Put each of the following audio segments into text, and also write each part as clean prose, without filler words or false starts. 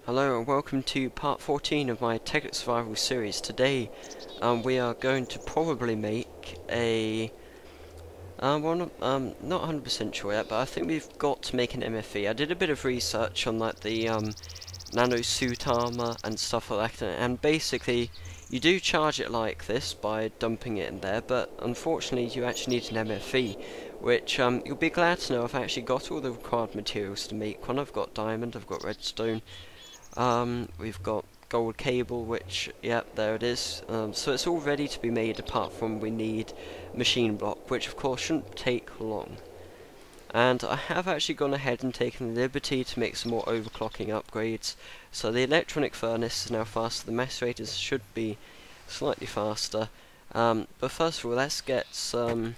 Hello and welcome to part 14 of my Tekkit survival series. Today we are going to probably make a not 100% sure yet, but I think we've got to make an MFE. I did a bit of research on like the Nanosuit Armour and stuff like that, and basically you do charge it like this by dumping it in there, but unfortunately you actually need an MFE, which you'll be glad to know I've actually got all the required materials to make one. I've got diamond, I've got redstone, we've got gold cable, which, yep, there it is. So it's all ready to be made, apart from we need machine block, which of course shouldn't take long. And I have actually gone ahead and taken the liberty to make some more overclocking upgrades. So the electronic furnace is now faster, the macerators should be slightly faster. But first of all, let's get some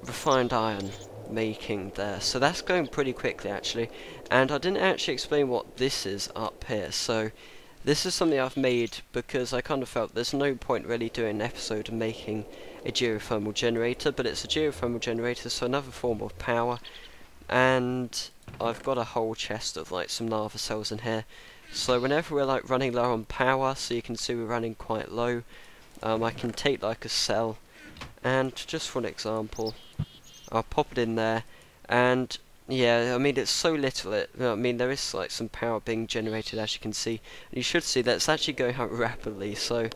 refined iron making there. So that's going pretty quickly actually, and I didn't actually explain what this is up here. So this is something I've made because I kind of felt there's no point really doing an episode of making a geothermal generator, but it's a geothermal generator, so another form of power. And I've got a whole chest of like some lava cells in here, so whenever we're like running low on power, so you can see we're running quite low, I can take like a cell, and just for an example, I'll pop it in there, and yeah, I mean it's so little, I mean there is like some power being generated, as you can see, and you should see that it's actually going up rapidly, so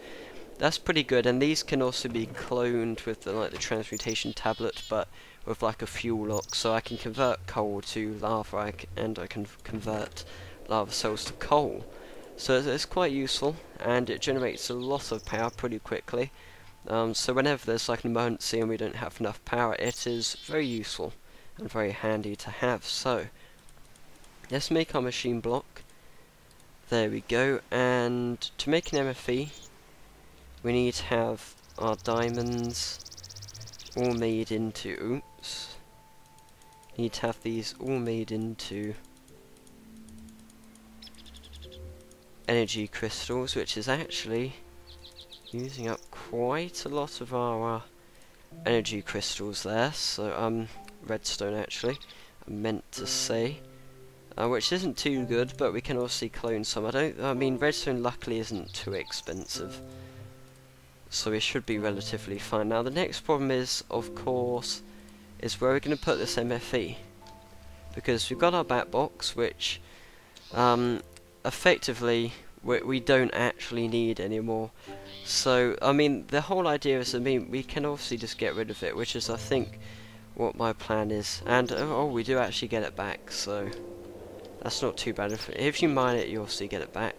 that's pretty good. And these can also be cloned with the transmutation tablet, but with like a fuel lock, so I can convert coal to lava, and I can convert lava cells to coal, so it's quite useful, and it generates a lot of power pretty quickly. So whenever there's like an emergency and we don't have enough power, it is very useful and very handy to have. So let's make our machine block. There we go. And to make an MFE, we need to have our diamonds all made into, need to have these all made into energy crystals, which is actually using up quite a lot of our energy crystals there. So redstone actually, I meant to say, which isn't too good, but we can obviously clone some. I mean redstone luckily isn't too expensive, so we should be relatively fine. Now the next problem is, of course, is where we're going to put this MFE, because we've got our bat box, which effectively we don't actually need anymore. So I mean the whole idea is, I mean we can obviously just get rid of it, which is I think what my plan is. And oh, we do actually get it back, so that's not too bad. If you mine it, you obviously get it back,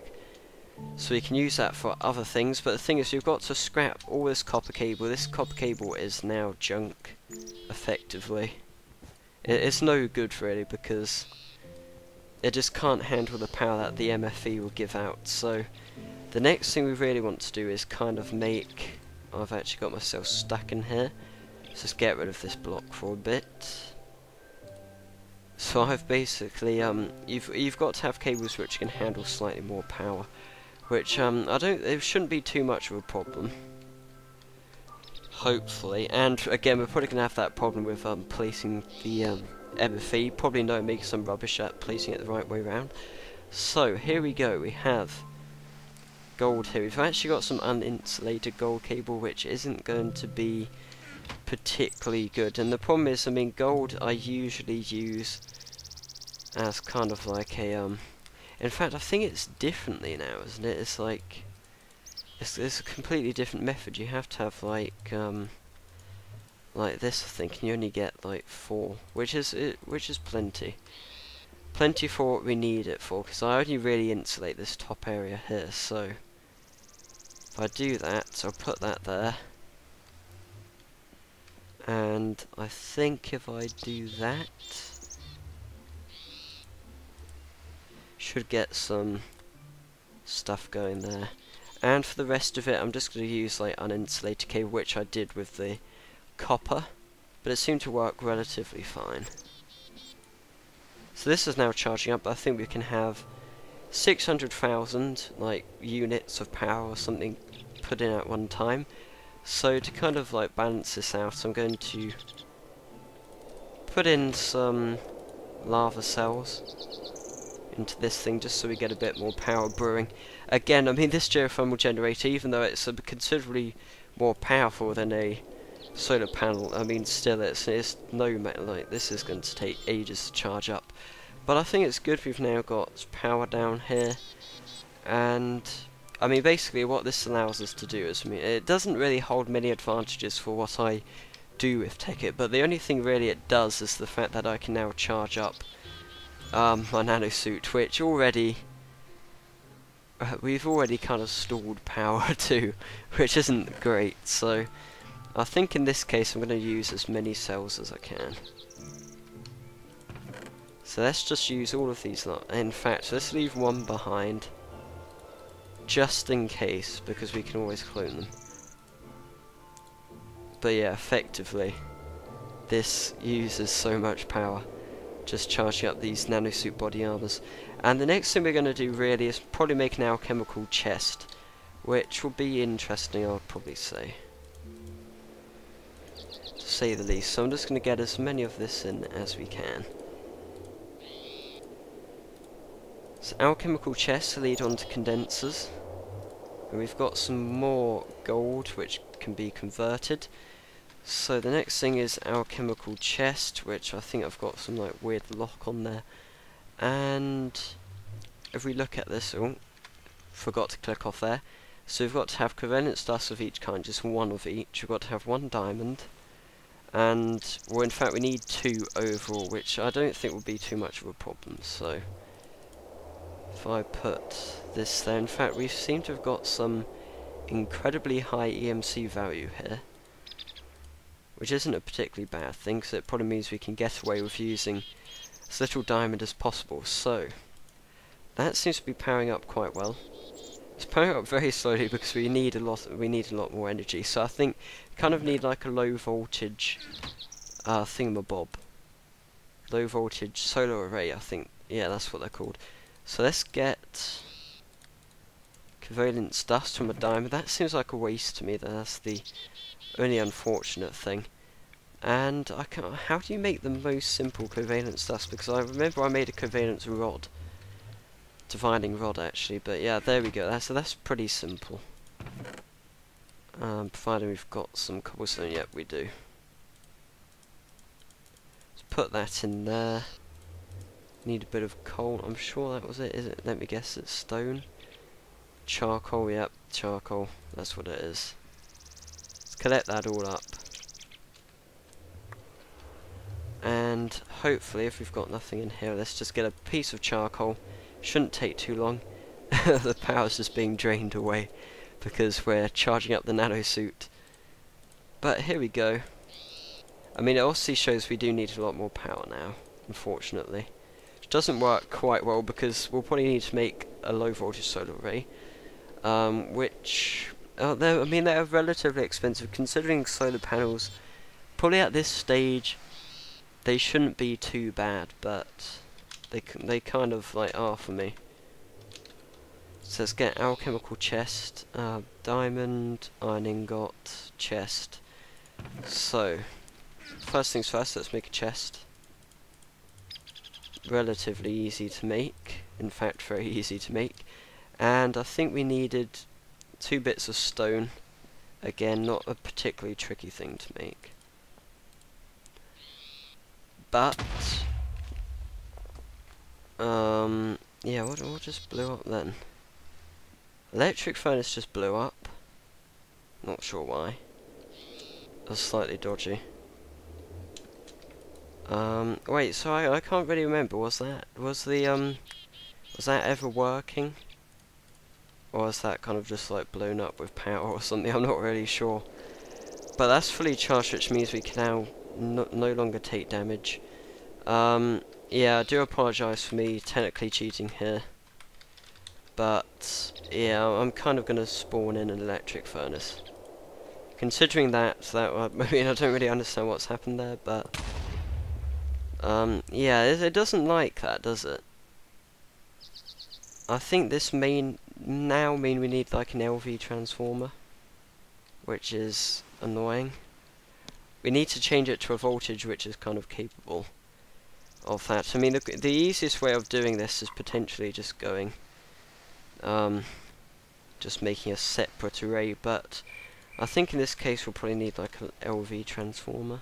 so we can use that for other things. But the thing is, we've got to scrap all this copper cable. This copper cable is now junk, effectively. It's no good really, because it just can't handle the power that the MFE will give out. So the next thing we really want to do is kind of make, I've actually got myself stuck in here, let's just get rid of this block for a bit. So I've basically, you've got to have cables which can handle slightly more power, which it shouldn't be too much of a problem, hopefully. And again, we're probably going to have that problem with placing the MFE, probably making some rubbish at placing it the right way around. So here we go, we have gold here. We've actually got some uninsulated gold cable, which isn't going to be particularly good. And the problem is, I mean gold I usually use as kind of like a in fact I think it's differently now, isn't it? It's like it's a completely different method. You have to have like this, I think, and you only get like 4, which is plenty for what we need it for, because I only really insulate this top area here. So if I do that, I'll put that there, and I think if I do that, should get some stuff going there. And for the rest of it, I'm just going to use like uninsulated cable, which I did with the copper, but it seemed to work relatively fine. So this is now charging up. I think we can have 600,000 like units of power or something put in at one time. So to kind of like balance this out, I'm going to put in some lava cells into this thing just so we get a bit more power brewing. Again, I mean, this geothermal generator, even though it's considerably more powerful than a solar panel, I mean, still it's no matter, like, this is going to take ages to charge up. But I think it's good we've now got power down here, and I mean, basically what this allows us to do is, I mean, it doesn't really hold many advantages for what I do with Tekkit, but the only thing really it does is the fact that I can now charge up my Nanosuit, which already we've already kind of stalled power to, which isn't great. So I think in this case I'm going to use as many cells as I can. So let's just use all of these lot. In fact, let's leave one behind, just in case, because we can always clone them. But yeah, effectively, this uses so much power, just charging up these Nanosuit body armors. And the next thing we're going to do really is probably make an alchemical chest, which will be interesting, I'll probably say. To say the least. So I'm just going to get as many of this in as we can. So alchemical chests lead on to condensers. And we've got some more gold which can be converted. So the next thing is alchemical chest, which I think I've got some like weird lock on there. And if we look at this, oh, forgot to click off there. So we've got to have covalent dust of each kind, just one of each. We've got to have one diamond. And, well, in fact we need 2 overall, which I don't think will be too much of a problem. So if I put this there, in fact we seem to have got some incredibly high EMC value here, which isn't a particularly bad thing, because it probably means we can get away with using as little diamond as possible. So that seems to be powering up quite well. It's powering up very slowly because we need a lot more energy. So I think we kind of need like a low voltage thingamabob, low voltage solar array. I think, yeah, that's what they're called. So let's get covalent dust from a diamond. That seems like a waste to me. That's the only unfortunate thing. And I can't, how do you make the most simple covalent dust? Because I remember I made a covalent rod, dividing rod actually. But yeah, there we go. That's pretty simple. Provided we've got some cobblestone. Yep, we do. Let's put that in there. Need a bit of coal. I'm sure that was it. Is it? Let me guess. It's stone. Charcoal. Yep, charcoal. That's what it is. Let's collect that all up. And hopefully, if we've got nothing in here, let's just get a piece of charcoal. Shouldn't take too long. The power's just being drained away because we're charging up the Nanosuit. But here we go. I mean, it also shows we do need a lot more power now, unfortunately. Which doesn't work quite well because we'll probably need to make a low voltage solar array. Which, I mean, they're relatively expensive considering solar panels. Probably at this stage, they shouldn't be too bad, but they kind of like are for me. So let's get alchemical chest, diamond, iron ingot, chest. So first things first, let's make a chest. Relatively easy to make, in fact very easy to make. And I think we needed 2 bits of stone. Again, not a particularly tricky thing to make. But yeah, what just blew up then? Electric furnace just blew up. Not sure why. That's slightly dodgy. Wait, so I can't really remember. Was that ever working? Or was that kind of just like blown up with power or something? I'm not really sure. But that's fully charged, which means we can now no longer take damage. Yeah, I do apologise for me technically cheating here. But yeah, I'm kind of going to spawn in an electric furnace. Considering that I mean, I don't really understand what's happened there, but yeah, it doesn't like that, does it? I think this may now mean we need like an LV transformer, which is annoying. We need to change it to a voltage which is kind of capable of that. I mean, the easiest way of doing this is potentially just going, just making a separate array, but I think in this case we'll probably need like an LV transformer.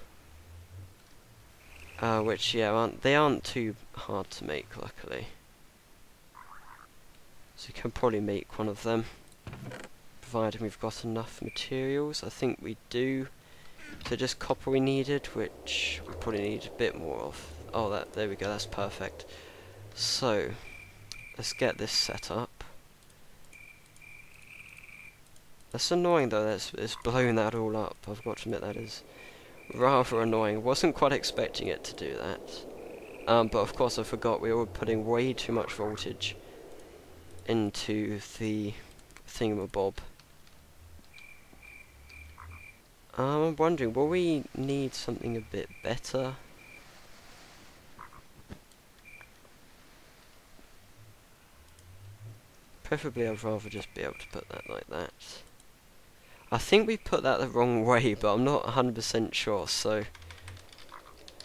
Which, yeah, they aren't too hard to make, luckily. So you can probably make one of them, provided we've got enough materials. I think we do. So just copper we needed, which we probably need a bit more of. Oh, there we go, that's perfect. So, let's get this set up. That's annoying though, it's blown that all up. I've got to admit that is rather annoying. Wasn't quite expecting it to do that. But of course I forgot we were putting way too much voltage into the thingamabob. I'm wondering, will we need something a bit better? Preferably I'd rather just be able to put that like that. I think we put that the wrong way, but I'm not 100% sure, so...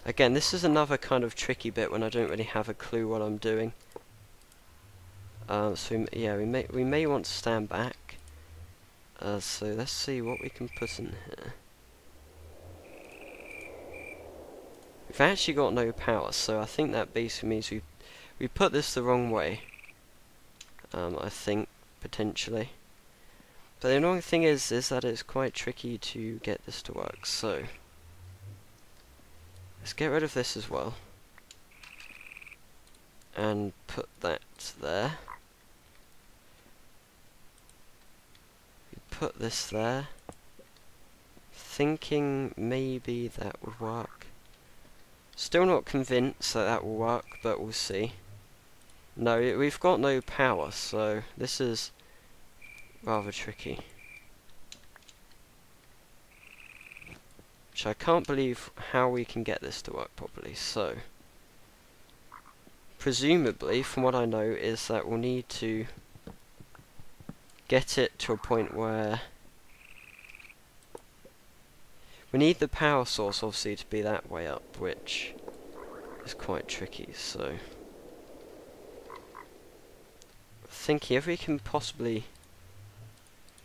Again, this is another kind of tricky bit when I don't really have a clue what I'm doing. So yeah, we may want to stand back. So let's see what we can put in here. We've actually got no power, so I think that basically means we put this the wrong way. I think, potentially. But the annoying thing is that it's quite tricky to get this to work, so... Let's get rid of this as well. And put that there. Put this there. Thinking maybe that would work. Still not convinced that that will work, but we'll see. No, we've got no power, so this is rather tricky. Which I can't believe how we can get this to work properly, so... Presumably, from what I know, is that we'll need to get it to a point where... We need the power source, obviously, to be that way up, which is quite tricky, so... Thinking if we can possibly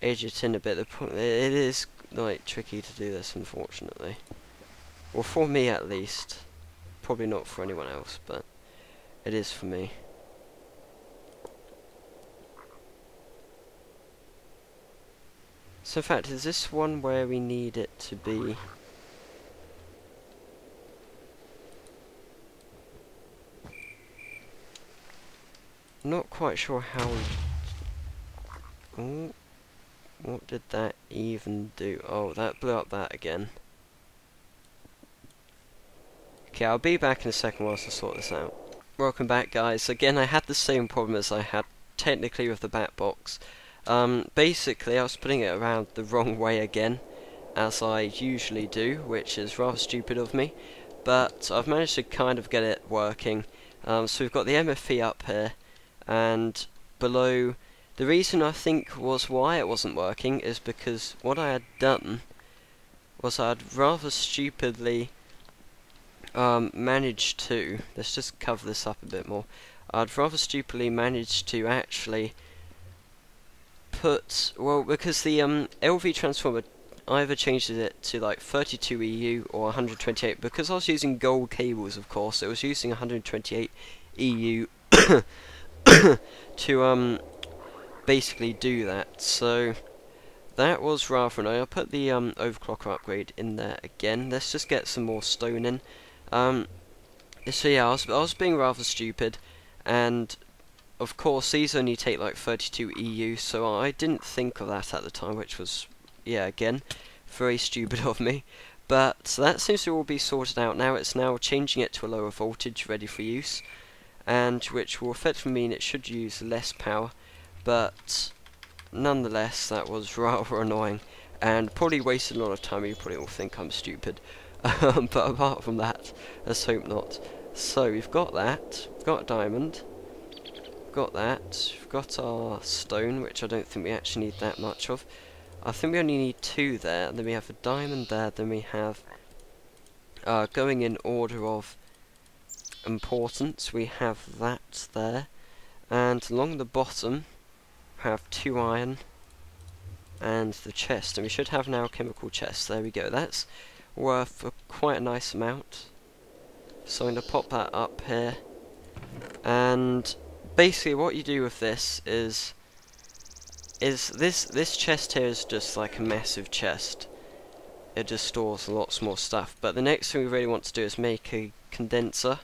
edge it in a bit, it is like tricky to do this, unfortunately. Well, for me at least. Probably not for anyone else, but it is for me. So in fact, is this one where we need it to be? Not quite sure how we... Oh, what did that even do? Oh, that blew up that again. Okay, I'll be back in a second whilst I sort this out. Welcome back, guys. Again, I had the same problem as I had technically with the bat box. Basically, I was putting it around the wrong way again, as I usually do, which is rather stupid of me. But I've managed to kind of get it working. So we've got the MFE up here. And below, the reason I think was why it wasn't working is because what I had done was I'd rather stupidly managed to, let's just cover this up a bit more, I'd rather stupidly managed to actually put, well, because the LV transformer either changes it to like 32 EU or 128, because I was using gold cables, of course, it was using 128 EU to basically do that. So that was rather annoying. I'll put the overclocker upgrade in there again. Let's just get some more stone in. So yeah, I was being rather stupid, and of course these only take like 32 EU, so I didn't think of that at the time, which was, yeah, again, very stupid of me. But that seems to all be sorted out now. It's now changing it to a lower voltage, ready for use, and which will effectively mean it should use less power, but nonetheless that was rather annoying and probably wasted a lot of time. You probably all think I'm stupid, but apart from that, let's hope not. So we've got that, we've got a diamond, we've got that, we've got our stone, which I don't think we actually need that much of. I think we only need 2 there, and then we have a diamond there, then we have, going in order of important, we have that there, and along the bottom have 2 iron and the chest, and we should have an alchemical chest. There we go, that's worth quite a nice amount. So I'm going to pop that up here, and basically what you do with this is this chest here is just like a massive chest. It just stores lots more stuff, but the next thing we really want to do is make a condenser.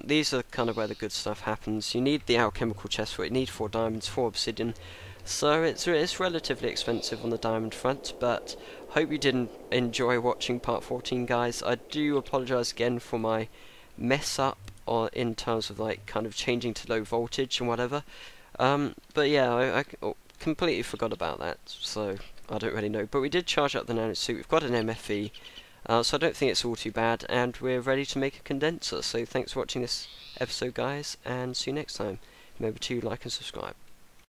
These are kind of where the good stuff happens. You need the alchemical chest for it. You need 4 diamonds, 4 obsidian, so it's relatively expensive on the diamond front, but hope you did enjoy watching part 14, guys. I do apologise again for my mess up in terms of like kind of changing to low voltage and whatever, but yeah, I completely forgot about that, so I don't really know. But we did charge up the Nanosuit. We've got an MFE, so I don't think it's all too bad, and we're ready to make a condenser. So thanks for watching this episode, guys, and see you next time. Remember to like and subscribe.